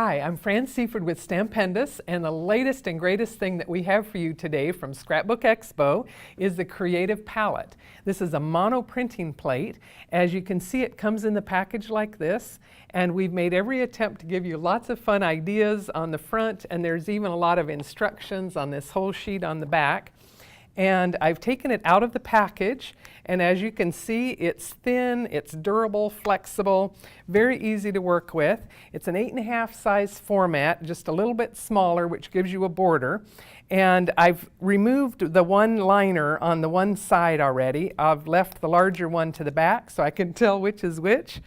Hi, I'm Fran Seiford with Stampendous, and the latest and greatest thing that we have for you today from Scrapbook Expo is the Creative Palette. This is a mono printing plate. As you can see, it comes in the package like this, and we've made every attempt to give you lots of fun ideas on the front, and there's even a lot of instructions on this whole sheet on the back. And I've taken it out of the package, and as you can see, it's thin, it's durable, flexible, very easy to work with. It's an 8.5 size format, just a little bit smaller, which gives you a border. And I've removed the one liner on the one side already. I've left the larger one to the back so I can tell which is which.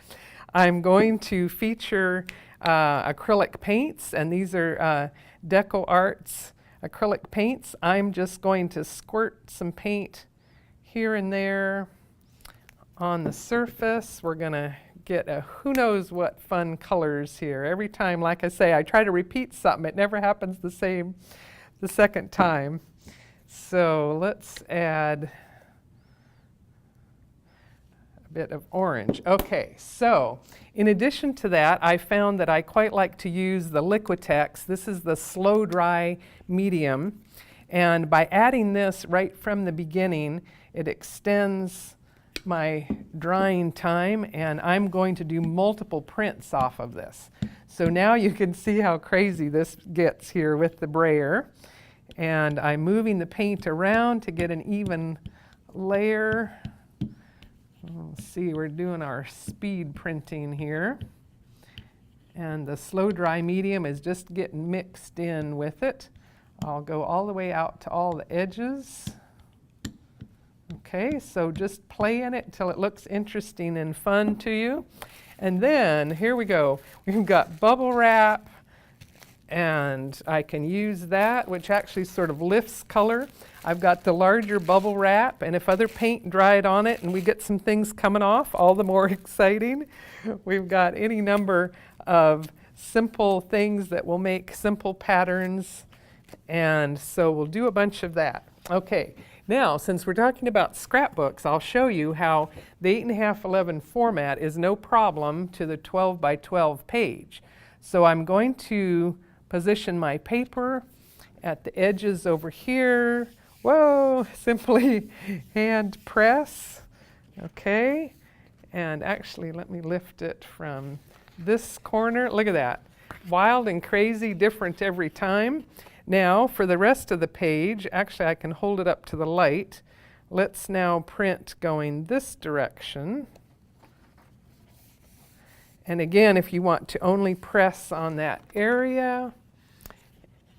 I'm going to feature acrylic paints, and these are Deco Arts acrylic paints. I'm just going to squirt some paint here and there on the surface. We're going to get a who knows what fun colors here. Every time, like I say, I try to repeat something. It never happens the same the second time. So let's add a bit of orange. Okay, so in addition to that, I found that I quite like to use the Liquitex. This is the slow dry medium, and by adding this right from the beginning, it extends my drying time, and I'm going to do multiple prints off of this. So now you can see how crazy this gets here with the brayer, and I'm moving the paint around to get an even layer. Let's see, we're doing our speed printing here, and the slow dry medium is just getting mixed in with it. I'll go all the way out to all the edges. Okay, so just play in it until it looks interesting and fun to you. And then here we go. We've got bubble wrap, and I can use that, which actually sort of lifts color. I've got the larger bubble wrap, and if other paint dried on it and we get some things coming off, all the more exciting. We've got any number of simple things that will make simple patterns, and so we'll do a bunch of that. Okay, now since we're talking about scrapbooks, I'll show you how the 8.5/11 format is no problem to the 12 by 12 page. So I'm going to position my paper at the edges over here. Whoa, simply hand press. Okay, and actually let me lift it from this corner. Look at that. Wild and crazy, different every time. Now for the rest of the page, actually I can hold it up to the light. Let's now print going this direction. And again, if you want to only press on that area,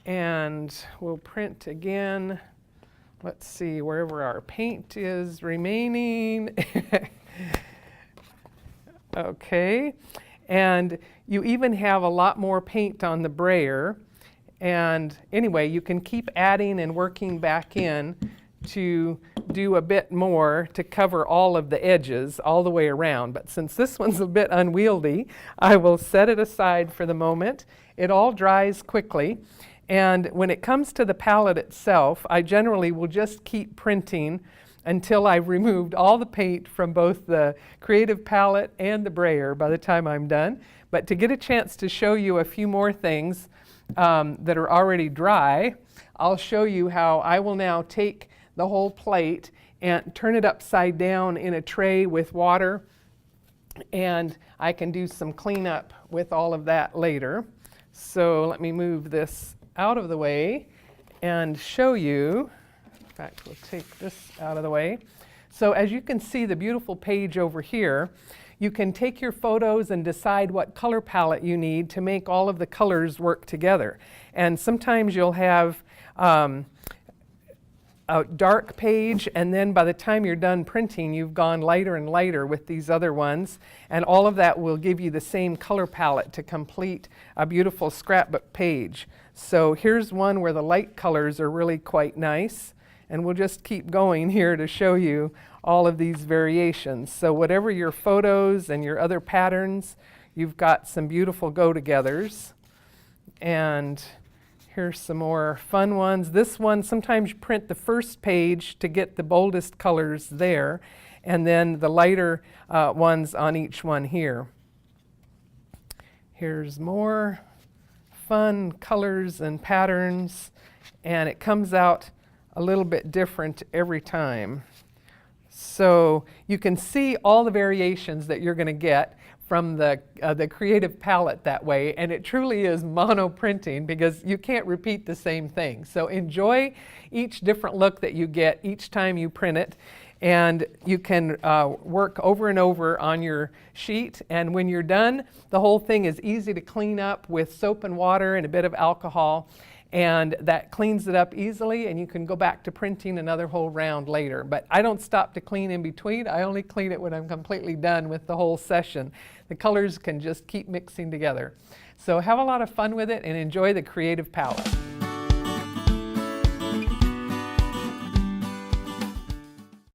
and we'll print again. Let's see, wherever our paint is remaining. Okay, and you even have a lot more paint on the brayer. And anyway, you can keep adding and working back in to do a bit more to cover all of the edges all the way around. But since this one's a bit unwieldy, I will set it aside for the moment. It all dries quickly. And when it comes to the palette itself, I generally will just keep printing until I've removed all the paint from both the Creative Palette and the brayer by the time I'm done. But to get a chance to show you a few more things that are already dry, I'll show you how I will now take the whole plate and turn it upside down in a tray with water, and I can do some cleanup with all of that later. So let me move this out of the way and show you. In fact, we'll take this out of the way. So as you can see, the beautiful page over here, you can take your photos and decide what color palette you need to make all of the colors work together. And sometimes you'll have a dark page, and then by the time you're done printing, you've gone lighter and lighter with these other ones, and all of that will give you the same color palette to complete a beautiful scrapbook page. So here's one where the light colors are really quite nice, and we'll just keep going here to show you all of these variations. So whatever your photos and your other patterns, you've got some beautiful go-togethers. And here's some more fun ones. This one, sometimes you print the first page to get the boldest colors there, and then the lighter ones on each one here. Here's more. fun colors and patterns, and it comes out a little bit different every time. So you can see all the variations that you're going to get from the creative palette that way, and it truly is mono printing because you can't repeat the same thing. So enjoy each different look that you get each time you print it, and you can work over and over on your sheet, and when you're done, the whole thing is easy to clean up with soap and water and a bit of alcohol, and that cleans it up easily, and you can go back to printing another whole round later. But I don't stop to clean in between. I only clean it when I'm completely done with the whole session. The colors can just keep mixing together. So have a lot of fun with it and enjoy the creative palette.